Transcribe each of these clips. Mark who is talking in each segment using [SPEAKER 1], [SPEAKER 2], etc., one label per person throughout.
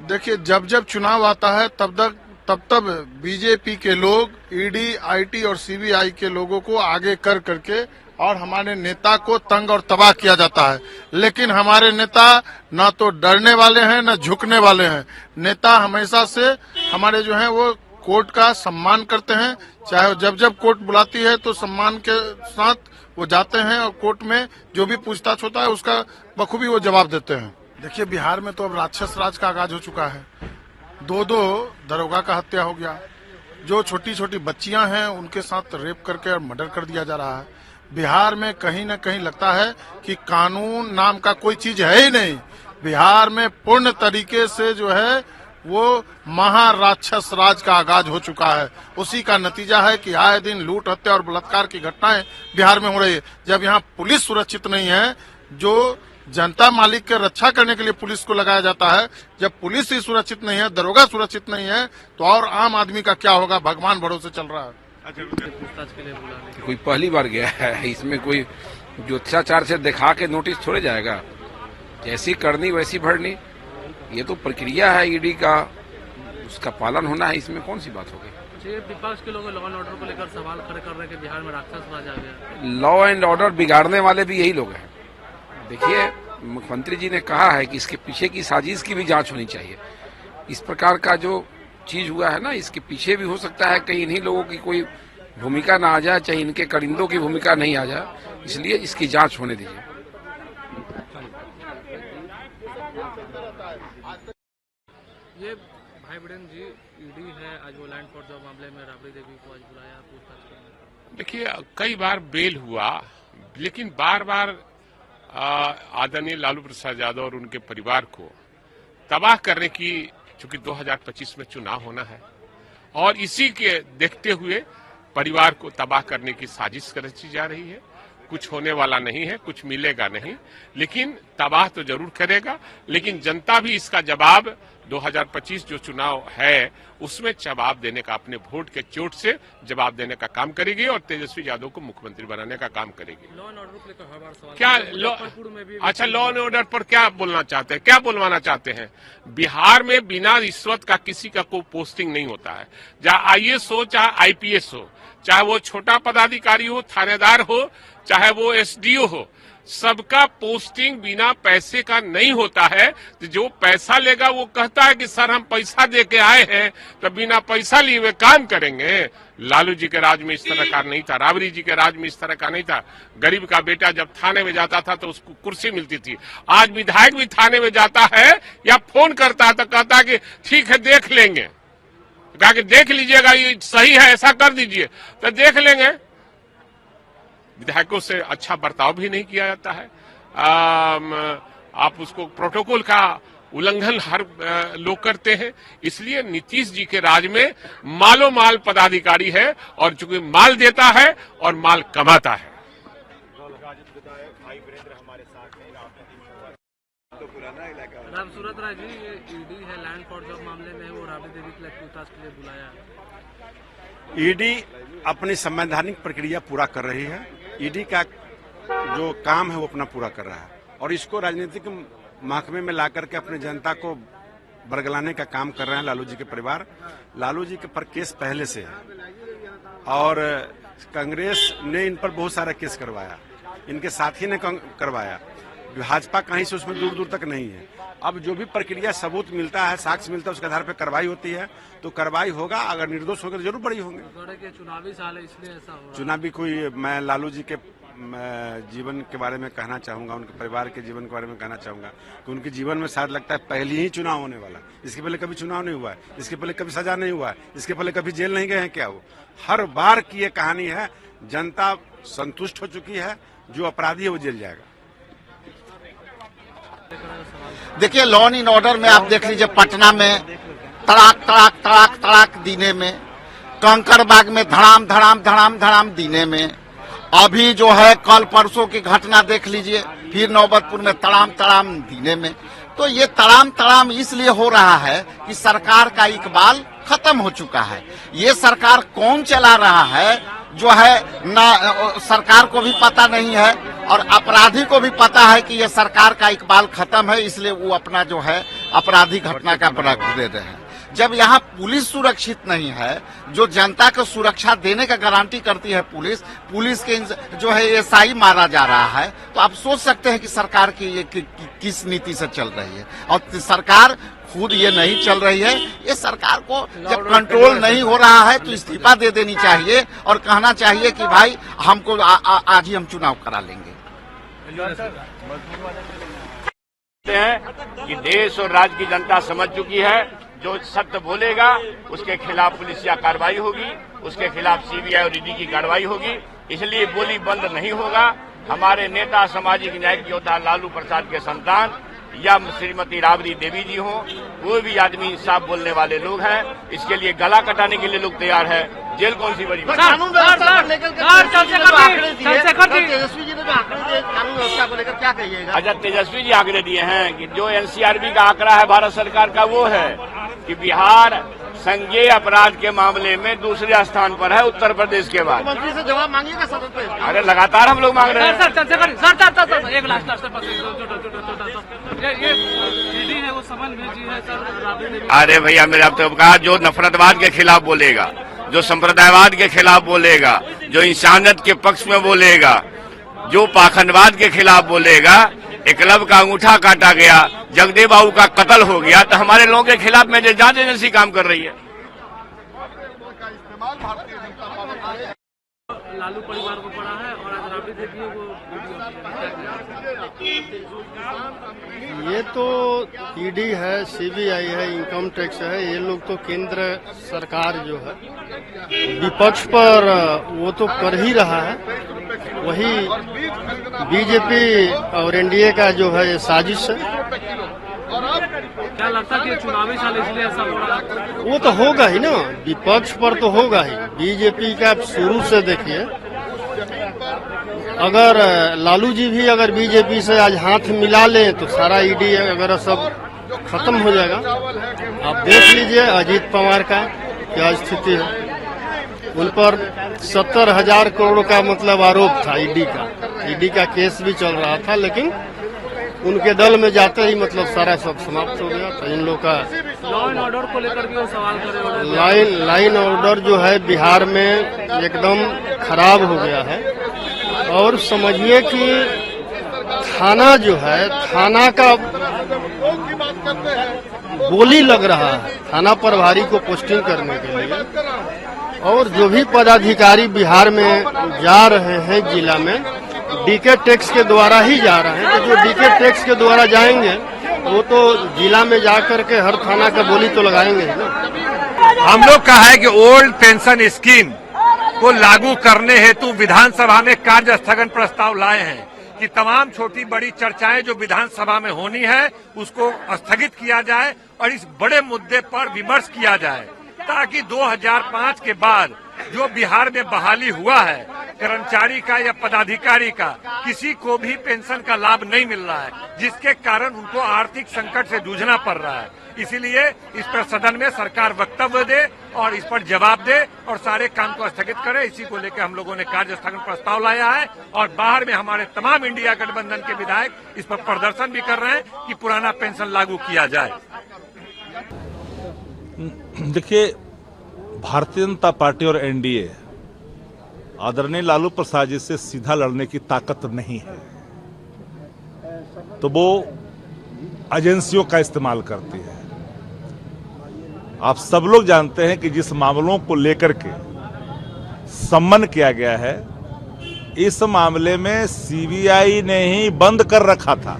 [SPEAKER 1] देखिए, जब जब चुनाव आता है तब बीजेपी के लोग ईडी, आईटी और सीबीआई के लोगों को आगे कर करके और हमारे नेता को तंग और तबाह किया जाता है। लेकिन हमारे नेता ना तो डरने वाले हैं न झुकने वाले हैं। नेता हमेशा से हमारे जो हैं वो कोर्ट का सम्मान करते हैं। चाहे जब जब कोर्ट बुलाती है तो सम्मान के साथ वो जाते हैं और कोर्ट में जो भी पूछताछ होता है उसका बखूबी वो जवाब देते हैं। देखिए, बिहार में तो अब राक्षस राज का आगाज हो चुका है। दो दरोगा का हत्या हो गया। जो छोटी छोटी बच्चियां हैं उनके साथ रेप करके और मर्डर कर दिया जा रहा है। बिहार में कहीं न कहीं लगता है कि कानून नाम का कोई चीज है ही नहीं। बिहार में पूर्ण तरीके से जो है वो महाराक्षस राज का आगाज हो चुका है। उसी का नतीजा है कि आए दिन लूट, हत्या और बलात्कार की घटनाएं बिहार में हो रही है। जब यहाँ पुलिस सुरक्षित नहीं है, जो जनता मालिक के रक्षा करने के लिए पुलिस को लगाया जाता है, जब पुलिस ही सुरक्षित नहीं है, दरोगा सुरक्षित नहीं है, तो और आम आदमी का क्या होगा, भगवान भरोसे चल रहा है।
[SPEAKER 2] कोई पहली बार गया है, इसमें कोई जो अत्याचार से दिखा के नोटिस छोड़े जाएगा। जैसी करनी वैसी भरनी, ये तो प्रक्रिया है ईडी का, उसका पालन होना है। इसमें कौन सी बात होगी।
[SPEAKER 3] विपक्ष के लोग लॉ एंड ऑर्डर को लेकर सवाल खड़े कर रहे हैं कि बिहार में राक्षस राज आ गया।
[SPEAKER 2] लॉ एंड ऑर्डर बिगाड़ने वाले भी यही लोग हैं। देखिए, मुख्यमंत्री जी ने कहा है कि इसके पीछे की साजिश की भी जांच होनी चाहिए। इस प्रकार का जो चीज हुआ है ना, इसके पीछे भी हो सकता है कहीं इन्हीं लोगों की कोई भूमिका ना आ जाए, चाहे इनके करिंदों की भूमिका नहीं आ जाए, इसलिए इसकी जांच होने दीजिए।
[SPEAKER 3] ये भाई बहन जी, ईडी है, आज वो लैंड फॉर जॉब मामले में राबड़ी देवी को आज बुलाया पूछताछ करने।
[SPEAKER 4] देखिए, कई बार बेल हुआ, लेकिन बार बार आदरणीय लालू प्रसाद यादव और उनके परिवार को तबाह करने की, चूंकि 2025 में चुनाव होना है और इसी के देखते हुए परिवार को तबाह करने की साजिश रची जा रही है। कुछ होने वाला नहीं है, कुछ मिलेगा नहीं, लेकिन तबाह तो जरूर करेगा। लेकिन जनता भी इसका जवाब 2025 जो चुनाव है उसमें जवाब देने का, अपने वोट के चोट से जवाब देने का काम करेगी और तेजस्वी यादव को मुख्यमंत्री बनाने का काम करेगी।
[SPEAKER 3] लॉ एंड ऑर्डर को लेकर हर बार सवाल
[SPEAKER 4] क्या अच्छा, लॉ एंड ऑर्डर पर क्या बोलना चाहते हैं, क्या बोलवाना चाहते हैं। बिहार में बिना रिश्वत का किसी का कोई पोस्टिंग नहीं होता है। चाहे आईएएस हो, चाहे आईपीएस हो, चाहे वो छोटा पदाधिकारी हो, थानेदार हो, चाहे वो एसडीओ हो, सबका पोस्टिंग बिना पैसे का नहीं होता है। तो जो पैसा लेगा वो कहता है कि सर हम पैसा दे के आए हैं, तो बिना पैसा लिए हुए काम करेंगे। लालू जी के राज में इस तरह का नहीं था, राबड़ी जी के राज में इस तरह का नहीं था। गरीब का बेटा जब थाने में जाता था तो उसको कुर्सी मिलती थी। आज विधायक भी थाने में जाता है या फोन करता है तो कहता है कि ठीक है देख लेंगे, कहा कि देख लीजिएगा ये सही है, ऐसा कर दीजिए, तो देख लेंगे। विधायकों से अच्छा बर्ताव भी नहीं किया जाता है। आप उसको प्रोटोकॉल का उल्लंघन हर लोग करते हैं। इसलिए नीतीश जी के राज में मालो माल पदाधिकारी है और चूंकि माल देता है और माल कमाता है।
[SPEAKER 3] राम सूरत राय जी, ये ईडी है लैंड फॉर जॉब मामले में, वो राबड़ी देवी के पूछताछ के लिए बुलाया।
[SPEAKER 5] ईडी अपनी संवैधानिक प्रक्रिया पूरा कर रही है। ईडी का जो काम है वो अपना पूरा कर रहा है और इसको राजनीतिक महकमे में ला करके अपने जनता को बरगलाने का काम कर रहे हैं लालू जी के परिवार। लालू जी के पर केस पहले से है और कांग्रेस ने इन पर बहुत सारा केस करवाया, इनके साथी ने करवाया। भाजपा कहीं से उसमें दूर दूर तक नहीं है। अब जो भी प्रक्रिया सबूत मिलता है, साक्ष्य मिलता है, उसके आधार पर कार्रवाई होती है तो कार्रवाई होगा। अगर निर्दोष होंगे तो जरूर बड़ी होंगे।
[SPEAKER 3] चुनावी साल है इसलिए ऐसा हो रहा है।
[SPEAKER 5] चुनावी कोई, मैं लालू जी के जीवन के बारे में कहना चाहूंगा, उनके परिवार के जीवन के बारे में कहना चाहूंगा कि उनके जीवन में शायद लगता है पहले ही चुनाव होने वाला। इसके पहले कभी चुनाव नहीं हुआ है, इसके पहले कभी सजा नहीं हुआ है, इसके पहले कभी जेल नहीं गए हैं क्या वो। हर बार की ये कहानी है। जनता संतुष्ट हो चुकी है, जो अपराधी है वो जेल जाएगा।
[SPEAKER 6] देखिए, लॉ एंड ऑर्डर में आप देख लीजिए, पटना में तड़ाक तड़ाक तड़ाक तड़ाक दीने में, कंकड़बाग में धड़ाम धड़ाम धड़ाम धड़ाम दीने में, अभी जो है कल परसों की घटना देख लीजिए, फिर नौबतपुर में तड़ाम तड़ाम दीने में। तो ये तड़ाम तड़ाम इसलिए हो रहा है कि सरकार का इकबाल खत्म हो चुका है। ये सरकार कौन चला रहा है जो है ना, सरकार को भी पता नहीं है और अपराधी को भी पता है कि ये सरकार का इकबाल खत्म है, इसलिए वो अपना जो है आपराधिक घटना का प्रभाव दे रहे हैं। जब यहाँ पुलिस सुरक्षित नहीं है, जो जनता को सुरक्षा देने का गारंटी करती है पुलिस के जो है एसआई मारा जा रहा है, तो आप सोच सकते हैं कि सरकार की ये किस नीति से चल रही है। और सरकार खुद ये नहीं चल रही है। ये सरकार को जब कंट्रोल नहीं हो रहा है तो इस्तीफा दे देनी चाहिए और कहना चाहिए कि भाई हमको आज ही हम चुनाव करा लेंगे।
[SPEAKER 7] कि देश और राज्य की जनता समझ चुकी है, जो सत्य बोलेगा उसके खिलाफ पुलिसिया कार्रवाई होगी, उसके खिलाफ सीबीआई और ईडी की कार्रवाई होगी। इसलिए बोली बंद नहीं होगा। हमारे नेता सामाजिक न्याय के योद्धा लालू प्रसाद के संतान या श्रीमती राबड़ी देवी जी हो, कोई भी आदमी इंसाफ बोलने वाले लोग हैं, इसके लिए गला कटाने के लिए लोग तैयार है। जेल कौन सी बड़ी बात?
[SPEAKER 6] कानून व्यवस्था को लेकर क्या कहिएगा?
[SPEAKER 7] अच्छा, तेजस्वी जी आंकड़े दिए हैं कि जो एनसीआरबी का आंकड़ा है भारत सरकार का, वो है कि बिहार संज्ञेय अपराध के मामले में दूसरे स्थान पर है उत्तर प्रदेश के बाद।
[SPEAKER 6] मंत्री से जवाब मांगिएगा सदन पे।
[SPEAKER 7] अरे लगातार हम लोग मांग रहे हैं।
[SPEAKER 3] सर एक लास्ट ये ईडी है वो समन भेजी है सर राबड़ी देवी।
[SPEAKER 7] अरे भैया, मेरे अब तो कहा, जो नफरतवाद के खिलाफ बोलेगा, जो संप्रदायवाद के खिलाफ बोलेगा, जो इंसानियत के पक्ष में बोलेगा, जो पाखंडवाद के खिलाफ बोलेगा, एकलव का अंगूठा काटा गया, जगदेव बाबू का कत्ल हो गया, तो हमारे लोगों के खिलाफ में जांच एजेंसी काम कर रही है।
[SPEAKER 3] लालू परिवार को पड़ा है और आज राबड़ी देवी को
[SPEAKER 8] ये तो ईडी है, सीबीआई है, इनकम टैक्स है, ये लोग तो केंद्र सरकार जो है विपक्ष पर वो तो कर ही रहा है। वही बीजेपी और एनडीए का जो है ये साजिश है।
[SPEAKER 3] क्या लगता है कि चुनावी साल इसलिए ऐसा हो रहा है?
[SPEAKER 8] वो तो होगा ही ना, विपक्ष पर तो होगा ही। बीजेपी का शुरू से देखिए, अगर लालू जी भी अगर बीजेपी से आज हाथ मिला लें तो सारा ईडी अगर सब खत्म हो जाएगा। आप देख लीजिए अजीत पवार का क्या स्थिति है। उन पर 70,000 करोड़ का मतलब आरोप था ईडी का केस भी चल रहा था, लेकिन उनके दल में जाते ही मतलब सारा सब समाप्त हो गया। तो इन लोग का
[SPEAKER 3] लॉ एंड ऑर्डर को लेकर भी वो सवाल करे।
[SPEAKER 8] लाइन ऑर्डर जो है बिहार में एकदम खराब हो गया है। और समझिए कि थाना जो है, थाना का बोली लग रहा है थाना प्रभारी को पोस्टिंग करने के लिए। और जो भी पदाधिकारी बिहार में जा रहे हैं जिला में, डीके टैक्स के द्वारा ही जा रहे हैं। तो जो डीके टैक्स के द्वारा जाएंगे वो तो जिला में जाकर के हर थाना का बोली तो लगाएंगे ना।
[SPEAKER 9] हम लोग का है कि ओल्ड पेंशन स्कीम को लागू करने हेतु विधानसभा में कार्य स्थगन प्रस्ताव लाए हैं कि तमाम छोटी बड़ी चर्चाएं जो विधानसभा में होनी है उसको स्थगित किया जाए और इस बड़े मुद्दे पर विमर्श किया जाए, ताकि 2005 के बाद जो बिहार में बहाली हुआ है कर्मचारी का या पदाधिकारी का, किसी को भी पेंशन का लाभ नहीं मिल रहा है, जिसके कारण उनको आर्थिक संकट से जूझना पड़ रहा है। इसीलिए इस पर सदन में सरकार वक्तव्य दे और इस पर जवाब दे और सारे काम को स्थगित करे। इसी को लेकर हम लोगों ने कार्य स्थगन प्रस्ताव लाया है और बाहर में हमारे तमाम इंडिया गठबंधन के विधायक इस पर प्रदर्शन भी कर रहे हैं कि पुराना पेंशन लागू किया जाए।
[SPEAKER 10] देखिए, भारतीय जनता पार्टी और एनडीए आदरणीय लालू प्रसाद जी से सीधा लड़ने की ताकत नहीं है, तो वो एजेंसियों का इस्तेमाल करती है। आप सब लोग जानते हैं कि जिस मामलों को लेकर के सम्मन किया गया है, इस मामले में सीबीआई ने ही बंद कर रखा था,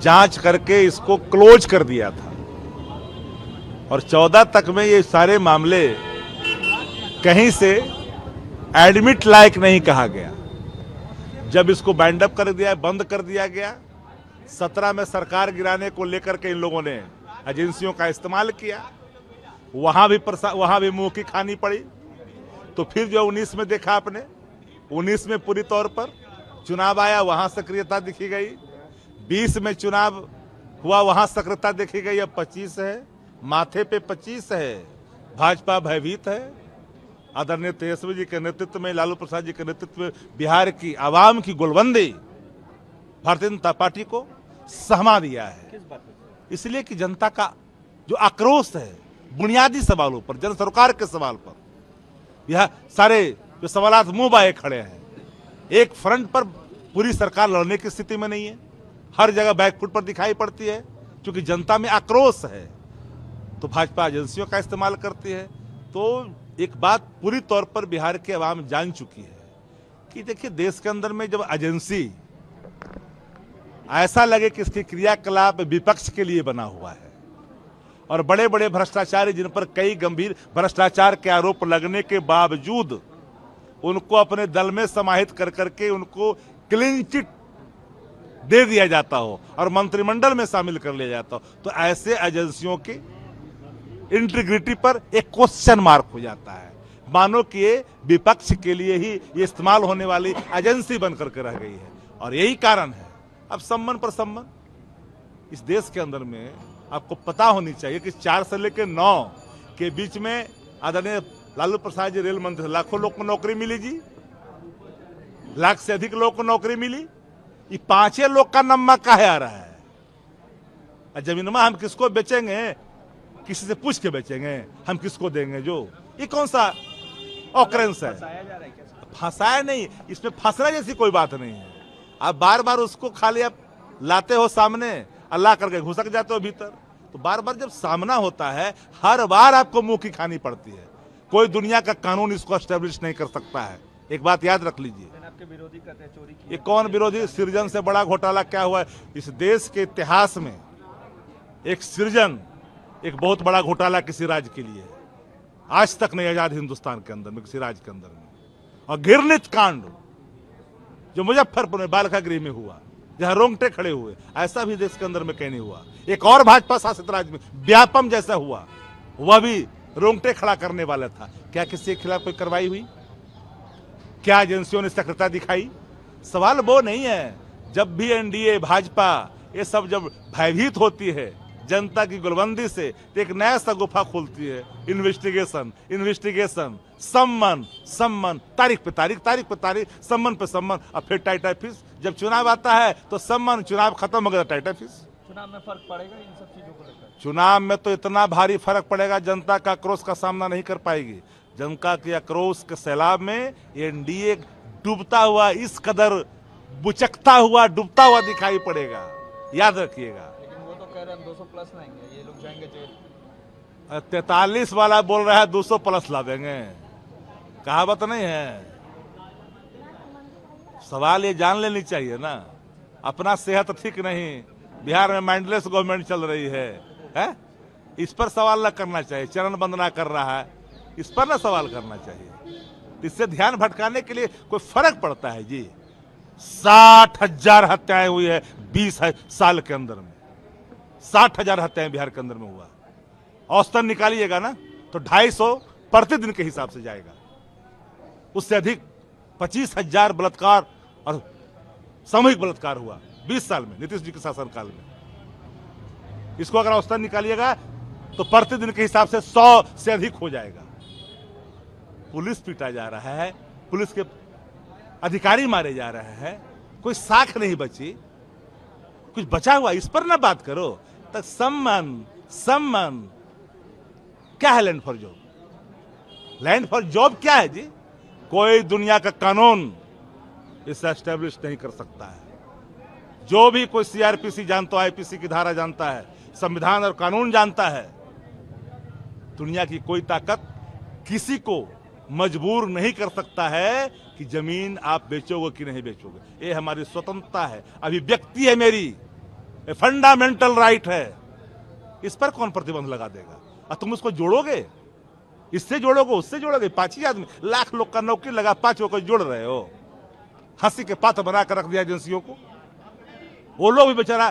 [SPEAKER 10] जांच करके इसको क्लोज कर दिया था और 14 तक में ये सारे मामले कहीं से एडमिट लायक नहीं कहा गया। जब इसको बैंड अप कर दिया, बंद कर दिया गया, 17 में सरकार गिराने को लेकर के इन लोगों ने एजेंसियों का इस्तेमाल किया, वहां भी मुंह की खानी पड़ी। तो फिर जो 19 में देखा आपने, 19 में पूरी तौर पर चुनाव आया, वहां सक्रियता दिखी गई। 20 में चुनाव हुआ, वहां सक्रियता देखी गई। अब 25 है, माथे पे 25 है। भाजपा भयभीत है। आदरणीय तेजस्वी जी के नेतृत्व में, लालू प्रसाद जी के नेतृत्व में बिहार की आवाम की गोलबंदी भारतीय जनता पार्टी को सहमा दिया है। इसलिए कि जनता का जो आक्रोश है बुनियादी सवालों पर, जन सरकार के सवाल पर, यह सारे जो सवालात मुंह बाए खड़े हैं। एक फ्रंट पर पूरी सरकार लड़ने की स्थिति में नहीं है, हर जगह बैकफुट पर दिखाई पड़ती है। क्योंकि जनता में आक्रोश है तो भाजपा एजेंसियों का इस्तेमाल करती है। तो एक बात पूरी तौर पर बिहार के अवाम जान चुकी है कि देखिए, देश के अंदर में जब एजेंसी ऐसा लगे कि इसकी क्रियाकलाप विपक्ष के लिए बना हुआ है और बड़े बड़े भ्रष्टाचारी जिन पर कई गंभीर भ्रष्टाचार के आरोप लगने के बावजूद उनको अपने दल में समाहित कर करके उनको क्लीन चिट दे दिया जाता हो और मंत्रिमंडल में शामिल कर लिया जाता हो, तो ऐसे एजेंसियों की इंटीग्रिटी पर एक क्वेश्चन मार्क हो जाता है। मानो कि ये विपक्ष के लिए ही ये इस्तेमाल होने वाली एजेंसी बनकर के रह गई है। और यही कारण है अब सम्मन पर सम्मन इस देश के अंदर में आपको पता होनी चाहिए कि 4 से लेकर 9 के बीच में आदरणीय लालू प्रसाद जी रेल मंत्री, लाखों लोग को नौकरी मिली जी, लाख से अधिक लोग को नौकरी मिली। ये 5 लोग का नम्मा काहे आ रहा है? जमीनमा हम किसको बेचेंगे? किसी से पूछ के बेचेंगे? हम किसको देंगे? जो ये कौन सा ऑकरेंस है? फंसाया नहीं, इसमें फंसना जैसी कोई बात नहीं है। आप बार बार उसको खाली आप लाते हो सामने, अल्लाह करके घुसक जाते हो भीतर। तो बार बार जब सामना होता है, हर बार आपको मुंह की खानी पड़ती है। कोई दुनिया का कानून इसको एस्टेब्लिश नहीं कर सकता है। एक बात याद रख लीजिए, आपके विरोधी कहते हैं चोरी की। ये कौन विरोधी? सृजन से बड़ा घोटाला क्या हुआ है इस देश के इतिहास में? एक सृजन, एक बहुत बड़ा घोटाला किसी राज्य के लिए आज तक नहीं, आजाद हिंदुस्तान के अंदर में किसी राज्य के अंदर में। और घृणित कांड जो मुजफ्फरपुर में बालिका गृह में हुआ, जहां रोंगटे खड़े हुए, ऐसा भी देश के अंदर में कहीं नहीं हुआ। एक और भाजपा शासित राज्य में व्यापम जैसा हुआ, वह भी रोंगटे खड़ा करने वाला था। क्या किसी के खिलाफ कोई कार्रवाई हुई? क्या एजेंसियों ने सक्रियता दिखाई? सवाल वो नहीं है। जब भी एनडीए, भाजपा ये सब जब भयभीत होती है जनता की गुलबंदी से, तो एक नया सा गुफा खोलती है। इन्वेस्टिगेशन, सम्मन, तारीख पे तारीख, तारीख पे तारीख, सम्मन पे सम्मन, और फिर टाइटा फिश। जब चुनाव आता है तो सम्मन, चुनाव खत्म हो गया टाइटा फिश।
[SPEAKER 3] चुनाव में फर्क पड़ेगा इन सब चीजों को लेकर?
[SPEAKER 10] चुनाव में तो इतना भारी फर्क पड़ेगा, जनता का आक्रोश का सामना नहीं कर पाएगी। जनता के आक्रोश के सैलाब में एनडीए डूबता हुआ, इस कदर बुचकता हुआ, डूबता हुआ दिखाई पड़ेगा, याद रखिएगा।
[SPEAKER 3] लेकिन वो तो कह रहे हैं 200 प्लस लाएंगे, ये लोग जाएंगे जेल।
[SPEAKER 10] 43 वाला बोल रहा है 200 प्लस ला देंगे, कहावत नहीं है। सवाल ये जान लेनी चाहिए ना, अपना सेहत ठीक नहीं, बिहार में माइंडलेस गवर्नमेंट चल रही है? इस पर सवाल न करना चाहिए। चरण वंदना कर रहा है, इस पर ना सवाल करना चाहिए। इससे ध्यान भटकाने के लिए कोई फर्क पड़ता है जी? 60,000 हत्याएं हुई है 20 साल के अंदर में। 60,000 हत्याएं बिहार के अंदर में हुआ। औसतन निकालिएगा ना तो 250 प्रतिदिन के हिसाब से जाएगा। उससे अधिक 25,000 बलात्कार और सामूहिक बलात्कार हुआ 20 साल में, नीतीश जी के शासनकाल में। इसको अगर औसतन निकालिएगा तो प्रतिदिन के हिसाब से 100 से अधिक हो जाएगा। पुलिस पीटा जा रहा है, पुलिस के अधिकारी मारे जा रहे हैं, कोई साख नहीं बची, कुछ बचा हुआ, इस पर ना बात करो। तो सम्मान क्या है? Land for job, land for job क्या है जी? कोई दुनिया का कानून इसे एस्टेब्लिश नहीं कर सकता है। जो भी कोई सीआरपीसी जानता है, आईपीसी की धारा जानता है, संविधान और कानून जानता है, दुनिया की कोई ताकत किसी को मजबूर नहीं कर सकता है कि जमीन आप बेचोगे कि नहीं बेचोगे। ये हमारी स्वतंत्रता है, अभिव्यक्ति है मेरी, ये फंडामेंटल राइट है। इस पर कौन प्रतिबंध लगा देगा? और तुम उसको जोड़ोगे, इससे जोड़ोगे, उससे जोड़ोगे। 5 ही आदमी, लाख लोग का नौकरी लगा, 5 को जोड़ रहे हो। हंसी के पात्र बनाकर रख दिया एजेंसियों को। वो लोग भी बेचारा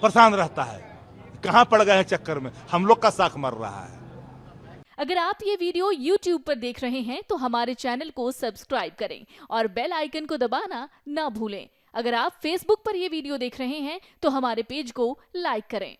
[SPEAKER 10] परेशान रहता है, कहां पड़ गए हैं चक्कर में, हम लोग का साख मर रहा है।
[SPEAKER 11] अगर आप ये वीडियो YouTube पर देख रहे हैं तो हमारे चैनल को सब्सक्राइब करें और बेल आइकन को दबाना ना भूलें। अगर आप Facebook पर ये वीडियो देख रहे हैं तो हमारे पेज को लाइक करें।